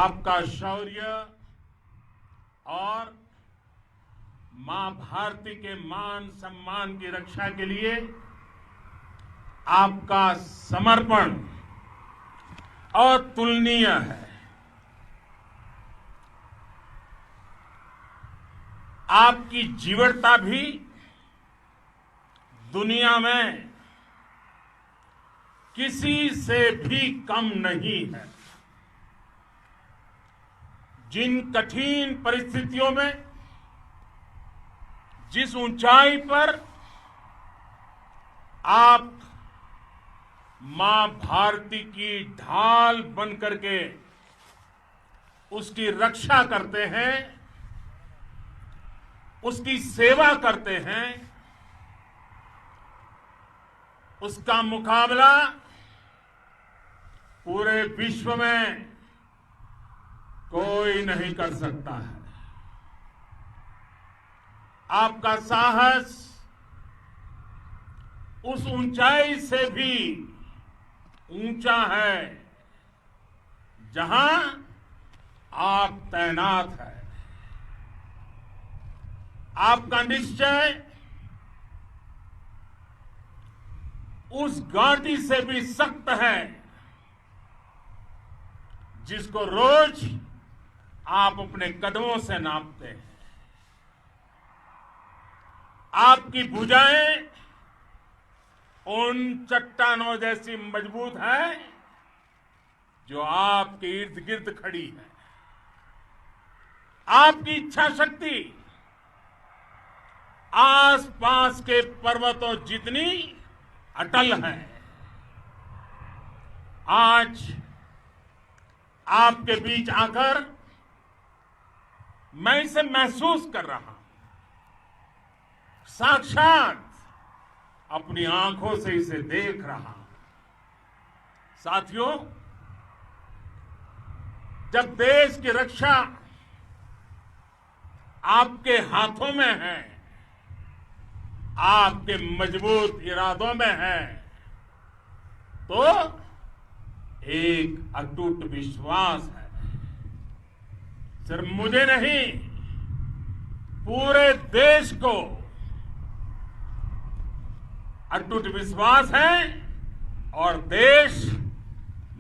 आपका शौर्य और मां भारती के मान सम्मान की रक्षा के लिए आपका समर्पण अतुलनीय है। आपकी जीवटता भी दुनिया में किसी से भी कम नहीं है। जिन कठिन परिस्थितियों में जिस ऊंचाई पर आप मां भारती की ढाल बन करके उसकी रक्षा करते हैं, उसकी सेवा करते हैं, उसका मुकाबला पूरे विश्व में कोई नहीं कर सकता है। आपका साहस उस ऊंचाई से भी ऊंचा है जहां आप तैनात हैं। आपका निश्चय उस घाटी से भी सख्त है जिसको रोज आप अपने कदमों से नापते हैं। आपकी भुजाएं उन चट्टानों जैसी मजबूत है जो आपके इर्द गिर्द खड़ी है। आपकी इच्छा शक्ति आसपास के पर्वतों जितनी अटल है। आज आपके बीच आकर मैं इसे महसूस कर रहा हूं, साक्षात अपनी आंखों से इसे देख रहा हूं। साथियों, जब देश की रक्षा आपके हाथों में है, आपके मजबूत इरादों में है, तो एक अटूट विश्वास है। सिर्फ मुझे नहीं, पूरे देश को अटूट विश्वास है और देश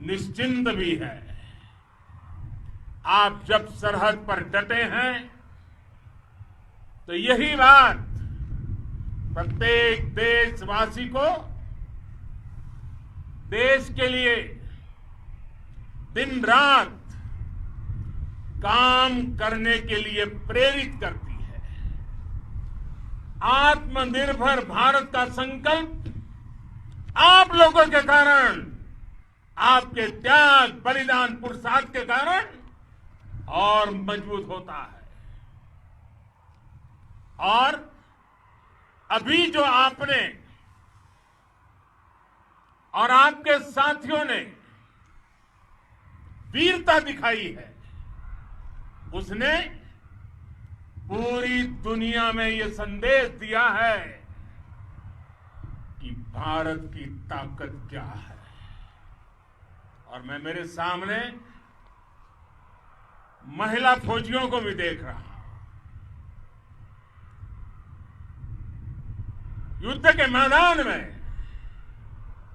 निश्चिंत भी है। आप जब सरहद पर डटे हैं तो यही बात प्रत्येक देशवासी को देश के लिए दिन रात काम करने के लिए प्रेरित करती है। आत्मनिर्भर भारत का संकल्प आप लोगों के कारण, आपके त्याग, बलिदान, पुरुषार्थ के कारण और मजबूत होता है। और अभी जो आपने और आपके साथियों ने वीरता दिखाई है, उसने पूरी दुनिया में यह संदेश दिया है कि भारत की ताकत क्या है। और मैं मेरे सामने महिला फौजियों को भी देख रहा हूं। युद्ध के मैदान में,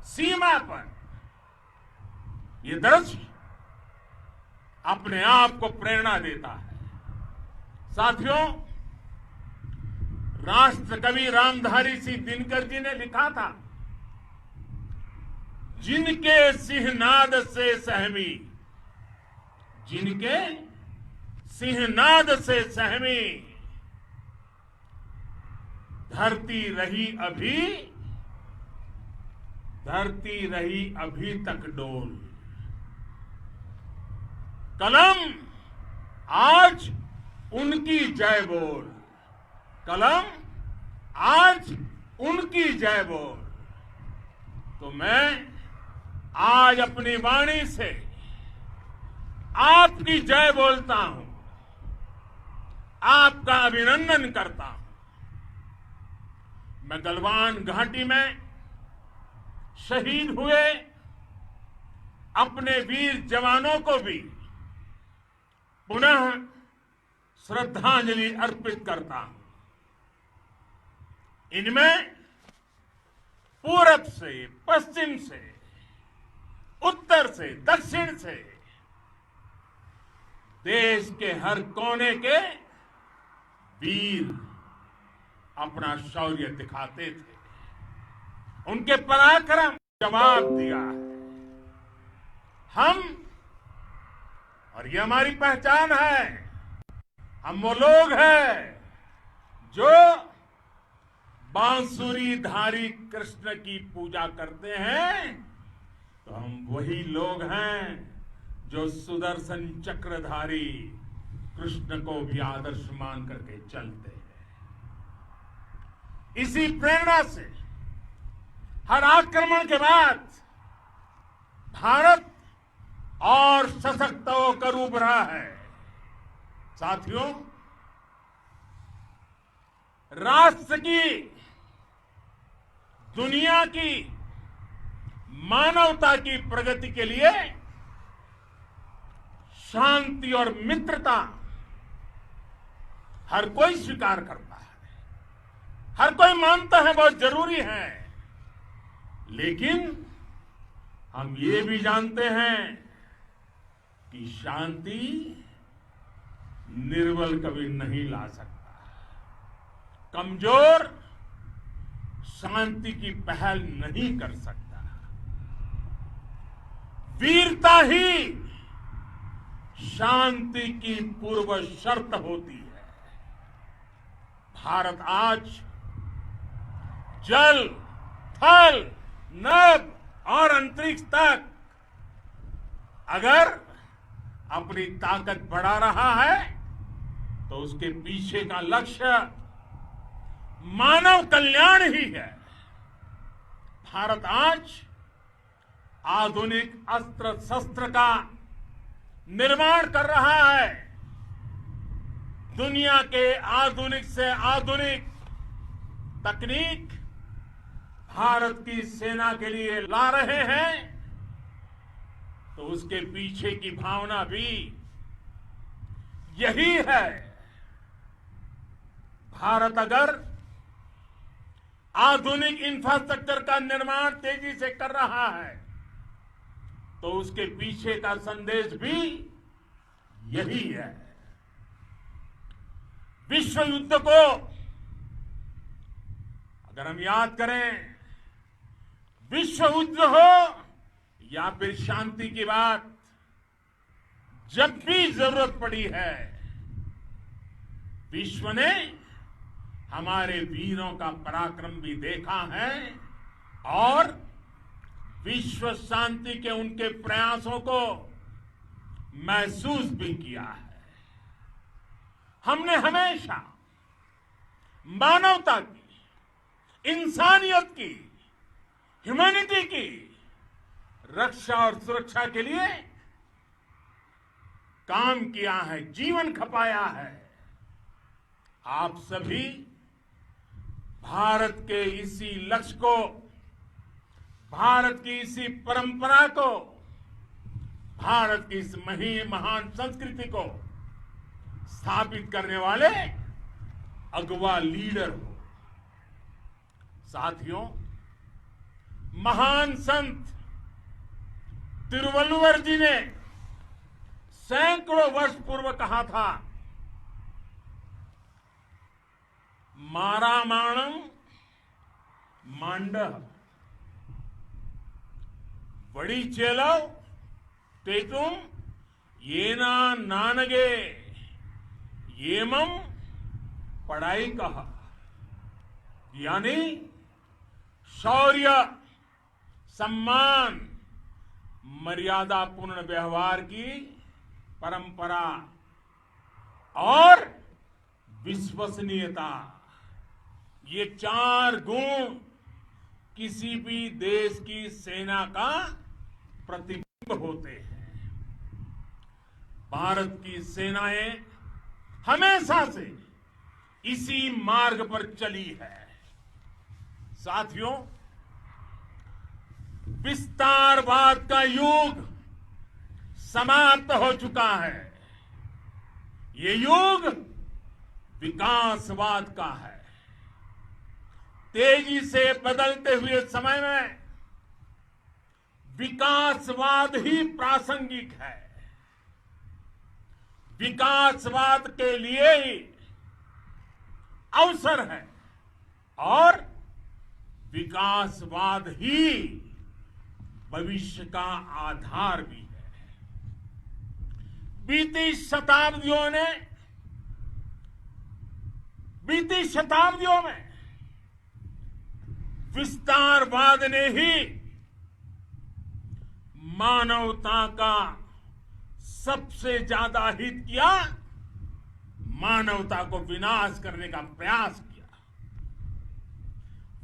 सीमा पर यह दृश्य अपने आप को प्रेरणा देता है। साथियों, राष्ट्रकवि रामधारी सिंह दिनकर जी ने लिखा था, जिनके सिंहनाद से सहमी, जिनके सिंहनाद से सहमी धरती रही अभी तक डोल। कलम आज उनकी जय बोल, कलम आज उनकी जय बोल। तो मैं आज अपनी वाणी से आपकी जय बोलता हूं, आपका अभिनंदन करता हूं। मैं गलवान घाटी में शहीद हुए अपने वीर जवानों को भी पुनः श्रद्धांजलि अर्पित करता हूं। इनमें पूरब से, पश्चिम से, उत्तर से, दक्षिण से देश के हर कोने के वीर अपना शौर्य दिखाते थे। उनके पराक्रम जवाब दिया है। हम, और ये हमारी पहचान है, हम वो लोग हैं जो बांसुरीधारी कृष्ण की पूजा करते हैं, तो हम वही लोग हैं जो सुदर्शन चक्रधारी कृष्ण को भी आदर्श मान करके चलते हैं। इसी प्रेरणा से हर आक्रमण के बाद भारत और सशक्त होकर उभरा है। साथियों, राष्ट्र की, दुनिया की, मानवता की प्रगति के लिए शांति और मित्रता हर कोई स्वीकार करता है, हर कोई मानता है बहुत जरूरी है। लेकिन हम ये भी जानते हैं कि शांति निर्बल कभी नहीं ला सकता। कमजोर शांति की पहल नहीं कर सकता। वीरता ही शांति की पूर्व शर्त होती है। भारत आज जल, थल, नभ और अंतरिक्ष तक अगर अपनी ताकत बढ़ा रहा है तो उसके पीछे का लक्ष्य मानव कल्याण ही है। भारत आज आधुनिक अस्त्र शस्त्र का निर्माण कर रहा है। दुनिया के आधुनिक से आधुनिक तकनीक भारत की सेना के लिए ला रहे हैं, तो उसके पीछे की भावना भी यही है। भारत अगर आधुनिक इंफ्रास्ट्रक्चर का निर्माण तेजी से कर रहा है तो उसके पीछे का संदेश भी यही है। विश्व युद्ध को अगर हम याद करें, विश्व युद्ध हो या फिर शांति की बात, जब भी जरूरत पड़ी है, विश्व ने हमारे वीरों का पराक्रम भी देखा है और विश्व शांति के उनके प्रयासों को महसूस भी किया है। हमने हमेशा मानवता की, इंसानियत की, ह्यूमैनिटी की रक्षा और सुरक्षा के लिए काम किया है, जीवन खपाया है। आप सभी भारत के इसी लक्ष्य को, भारत की इसी परंपरा को, भारत की इस महान संस्कृति को स्थापित करने वाले अगवा लीडर हो। साथियों, महान संत तिरुवल्लुवर जी ने सैकड़ों वर्ष पूर्व कहा था, मारामाणम मांडह वड़ी चेलव तेतुम येना नानगे येमम पढ़ाई कहा। यानी शौर्य, सम्मान, मर्यादापूर्ण व्यवहार की परंपरा और विश्वसनीयता, ये चार गुण किसी भी देश की सेना का प्रतिबिंब होते हैं। भारत की सेनाएं हमेशा से इसी मार्ग पर चली है। साथियों, विस्तारवाद का युग समाप्त हो चुका है। ये युग विकासवाद का है। तेजी से बदलते हुए समय में विकासवाद ही प्रासंगिक है। विकासवाद के लिए ही अवसर है और विकासवाद ही भविष्य का आधार भी है। बीती शताब्दियों में विस्तारवाद ने ही मानवता का सबसे ज्यादा हित किया, मानवता को विनाश करने का प्रयास किया।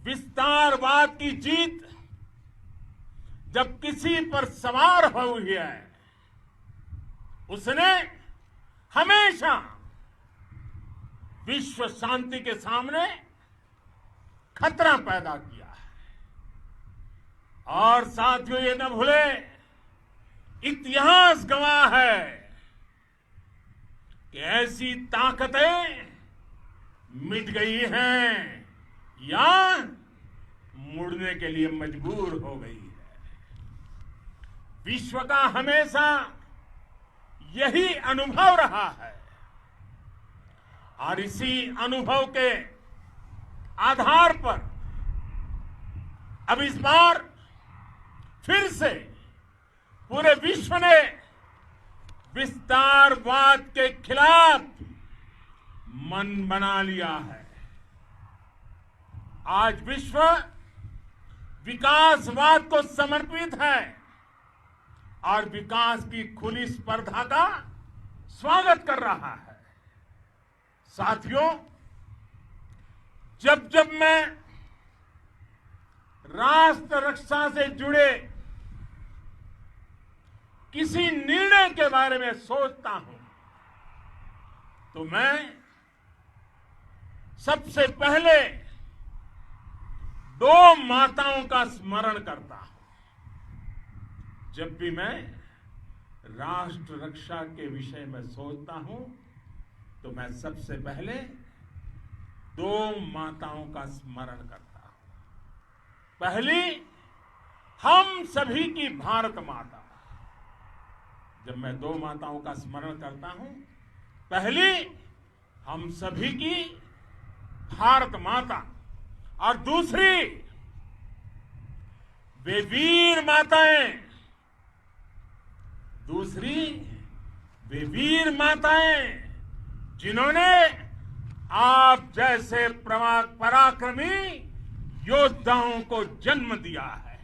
विस्तारवाद की जीत जब किसी पर सवार हुई है, उसने हमेशा विश्व शांति के सामने खतरा पैदा किया है। और साथियों, ये न भूले, इतिहास गवाह है कि ऐसी ताकतें मिट गई हैं या मुड़ने के लिए मजबूर हो गई है। विश्व का हमेशा यही अनुभव रहा है और इसी अनुभव के आधार पर अब इस बार फिर से पूरे विश्व ने विस्तारवाद के खिलाफ मन बना लिया है। आज विश्व विकासवाद को समर्पित है और विकास की खुली स्पर्धा का स्वागत कर रहा है। साथियों, जब जब मैं राष्ट्र रक्षा से जुड़े किसी निर्णय के बारे में सोचता हूं तो मैं सबसे पहले दो माताओं का स्मरण करता हूं। जब भी मैं राष्ट्र रक्षा के विषय में सोचता हूं तो मैं सबसे पहले दो माताओं का स्मरण करता हूं। पहली, हम सभी की भारत माता। जब मैं दो माताओं का स्मरण करता हूं, पहली हम सभी की भारत माता और दूसरी वे वीर माताएं, जिन्होंने आप जैसे पराक्रमी योद्धाओं को जन्म दिया है।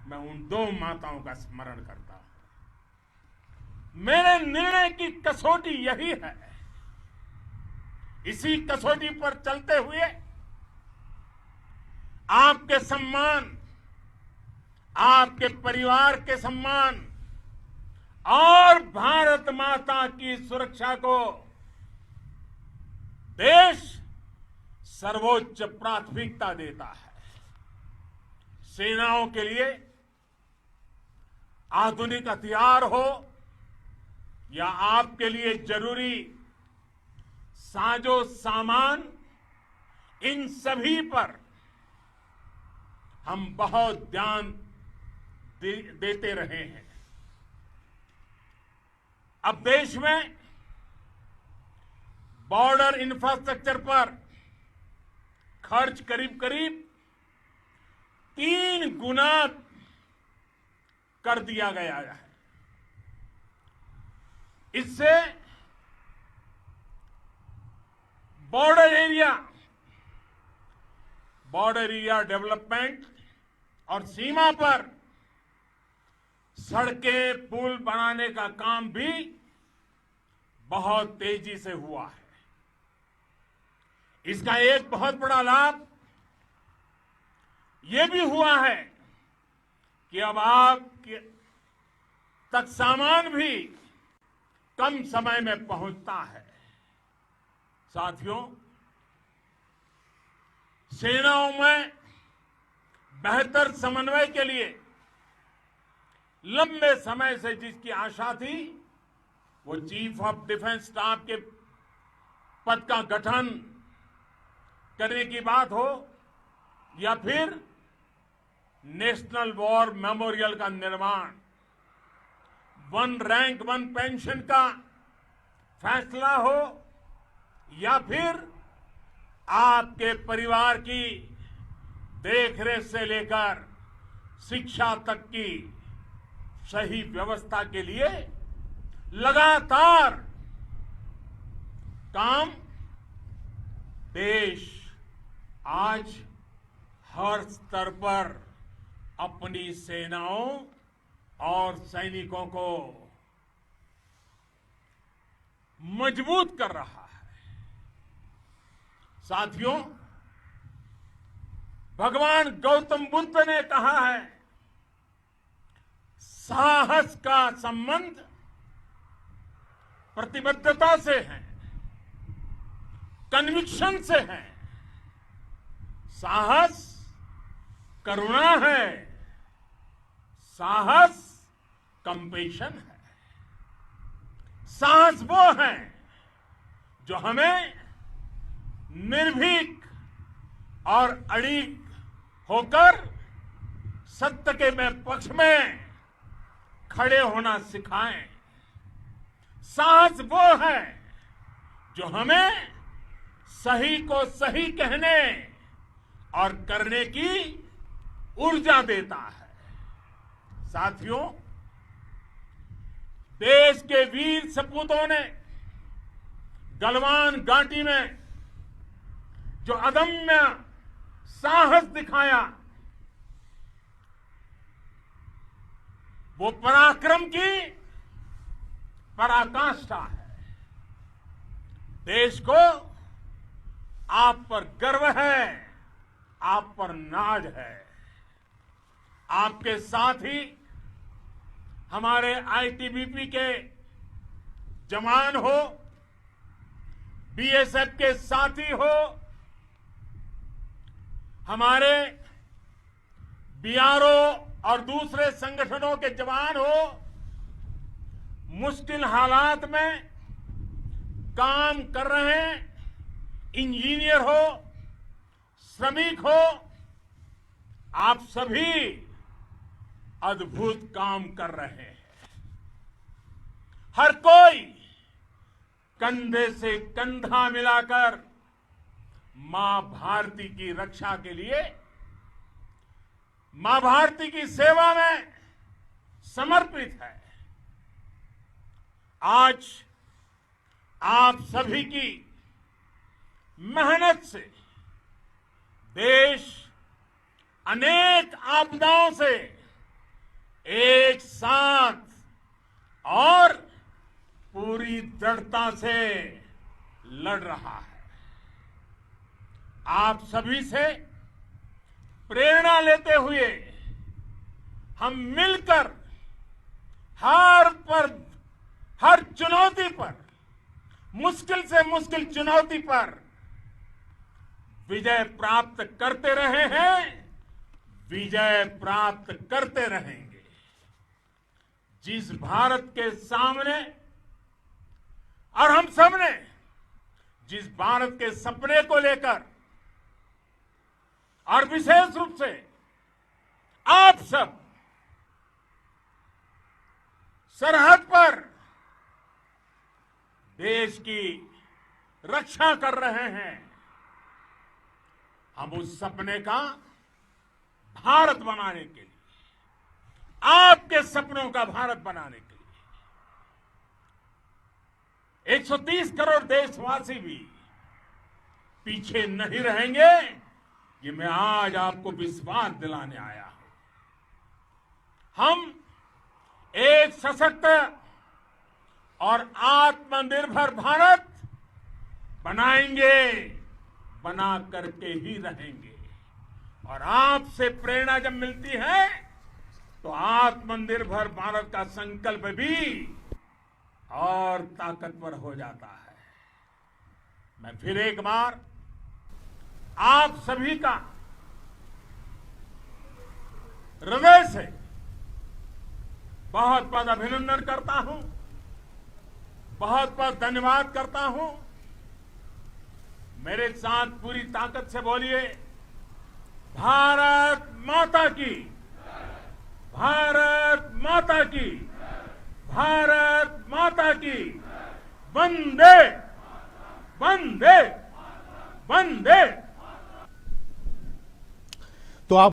मैं उन दो माताओं का स्मरण करता हूं। मेरे निर्णय की कसौटी यही है। इसी कसौटी पर चलते हुए आपके सम्मान, आपके परिवार के सम्मान और भारत माता की सुरक्षा को देश सर्वोच्च प्राथमिकता देता है। सेनाओं के लिए आधुनिक हथियार हो या आपके लिए जरूरी साजो सामान, इन सभी पर हम बहुत ध्यान देते रहे हैं। अब देश में बॉर्डर इंफ्रास्ट्रक्चर पर खर्च करीब 3 गुना कर दिया गया है। इससे बॉर्डर एरिया डेवलपमेंट और सीमा पर सड़कें, पुल बनाने का काम भी बहुत तेजी से हुआ है। इसका एक बहुत बड़ा लाभ यह भी हुआ है कि अब आप तक सामान भी कम समय में पहुंचता है। साथियों, सेनाओं में बेहतर समन्वय के लिए लंबे समय से जिसकी आशा थी, वो चीफ ऑफ डिफेंस स्टाफ के पद का गठन करने की बात हो या फिर नेशनल वॉर मेमोरियल का निर्माण, वन रैंक वन पेंशन का फैसला हो या फिर आपके परिवार की देखरेख से लेकर शिक्षा तक की सही व्यवस्था के लिए लगातार काम देश आज हर स्तर पर अपनी सेनाओं और सैनिकों को मजबूत कर रहा है। साथियों, भगवान गौतम बुद्ध ने कहा है, साहस का संबंध प्रतिबद्धता से है, कन्विक्शन से है। साहस करुणा है, साहस कंपेशन है। साहस वो है जो हमें निर्भीक और अड़िग होकर सत्य के पक्ष में खड़े होना सिखाएं। साहस वो है जो हमें सही को सही कहने और करने की ऊर्जा देता है। साथियों, देश के वीर सपूतों ने गलवान घाटी में जो अदम्य साहस दिखाया, वो पराक्रम की पराकाष्ठा है। देश को आप पर गर्व है, आप पर नाज है। आपके साथ ही हमारे आईटीबीपी के जवान हो, बीएसएफ के साथी हो, हमारे बीआरओ और दूसरे संगठनों के जवान हो, मुश्किल हालात में काम कर रहे इंजीनियर हो, श्रमिक हो, आप सभी अद्भुत काम कर रहे हैं। हर कोई कंधे से कंधा मिलाकर मां भारती की रक्षा के लिए, मां भारती की सेवा में समर्पित है। आज आप सभी की मेहनत से देश अनेक आपदाओं से एक साथ और पूरी दृढ़ता से लड़ रहा है। आप सभी से प्रेरणा लेते हुए हम मिलकर हर चुनौती पर, मुश्किल से मुश्किल चुनौती पर विजय प्राप्त करते रहे हैं, विजय प्राप्त करते रहेंगे। जिस भारत के सामने और हम सबने जिस भारत के सपने को लेकर और विशेष रूप से आप सब सरहद पर देश की रक्षा कर रहे हैं, हम उस सपने का भारत बनाने के लिए, आपके सपनों का भारत बनाने के लिए 130 करोड़ देशवासी भी पीछे नहीं रहेंगे, ये मैं आज आपको विश्वास दिलाने आया हूं। हम एक सशक्त और आत्मनिर्भर भारत बनाएंगे, बना करके ही रहेंगे। और आपसे प्रेरणा जब मिलती है तो आत्मनिर्भर भारत का संकल्प भी और ताकतवर हो जाता है। मैं फिर एक बार आप सभी का हृदय से बहुत बहुत अभिनंदन करता हूं, बहुत बहुत धन्यवाद करता हूं। मेरे साथ पूरी ताकत से बोलिए, भारत माता की, भारत माता की, भारत माता की, वंदे वंदे वंदे। तो आप